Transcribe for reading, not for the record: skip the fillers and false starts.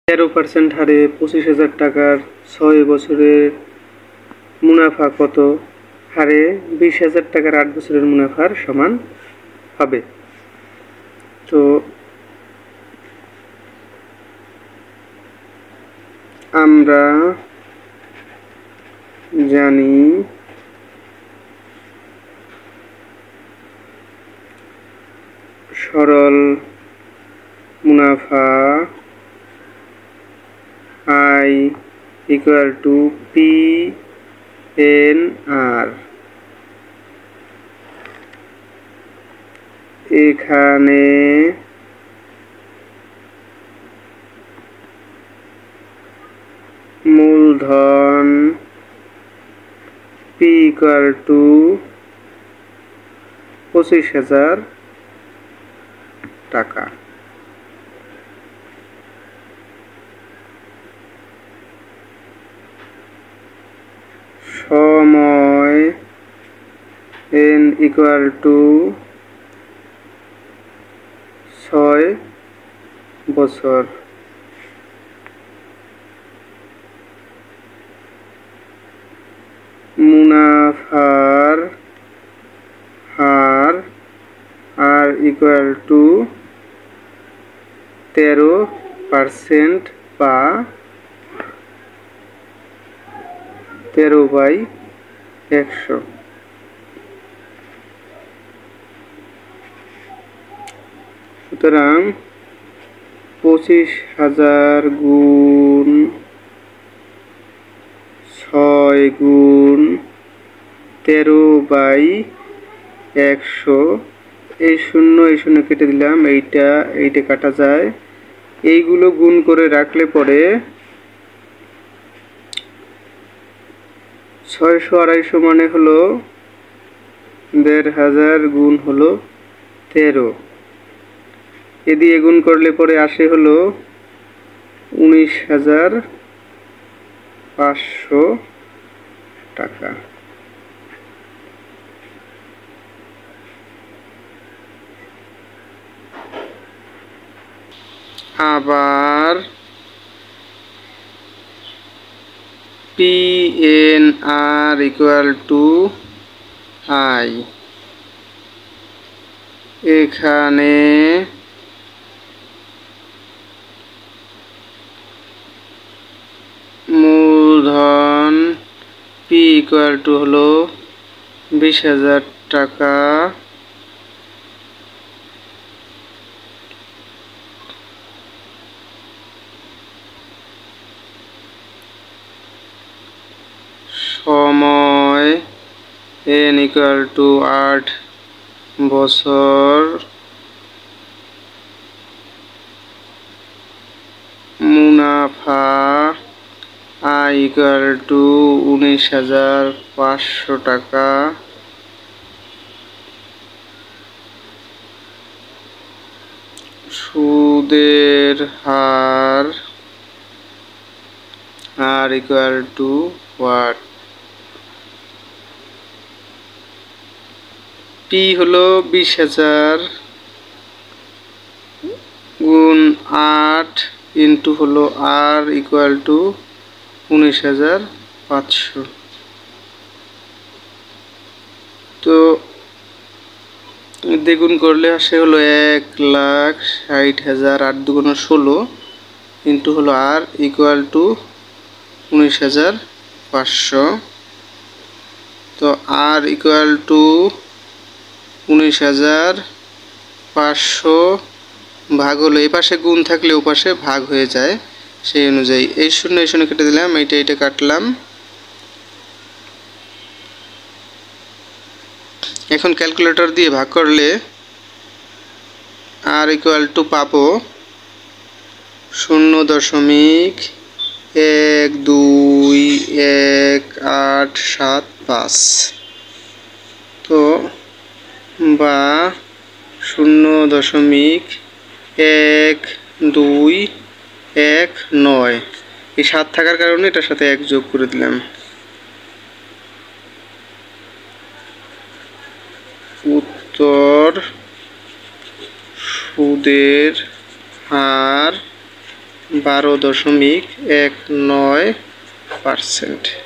13% হারে 25,000 টাকার 6 বছরের মুনাফা কত হারে 20,000 টাকার 8 বছরের মুনাফার সমান হবে? তো আমরা জানি সরল মুনাফা I equal to PNR। এখানে মূলধন P equal to 25,000 টাকা। সময় N equal to 6 বছর। মুনাফার হার R equal to 13% বা 13/100। সুতরাং 25,000 গুণ 6 গুণ 13/100। এই শূন্য কেটে দিলাম, এইটা কাটা যায়। এইগুলো গুণ করে রাখলে পরে 600 250 মানে হলো 1,500 গুণ হলো 13। এ দিয়ে গুণ করলে পরে আসে হলো 19,500 টাকা। আবার PNR equal to I। এখানে মূলধন P equal to হলো 20,000 টাকা। সময় N equal to 8 বছর। মুনাফা I equal to 19,500 টাকা। সুদের হার R equal to what? P হলো 20,000 গুণ 8 ইন্টু হলো R equal to 19,500। তো দ্বিগুণ করলে আসে হলো 1,60,000। 8 দুগুণ 16 ইন্টু হলো R equal to 19,500। তো R equal to 19,500 ভাগ হলো, এই পাশে গুণ থাকলে ও পাশে ভাগ হয়ে যায়, সেই অনুযায়ী এই শূন্য কেটে দিলাম, এইটা কাটলাম। এখন ক্যালকুলেটর দিয়ে ভাগ করলে R equal to পাবো 0.121875। তো বা 0.1219। এই 7 থাকার কারণে এটার সাথে 1 যোগ করে দিলাম। উত্তর সুদের হার 12.19%।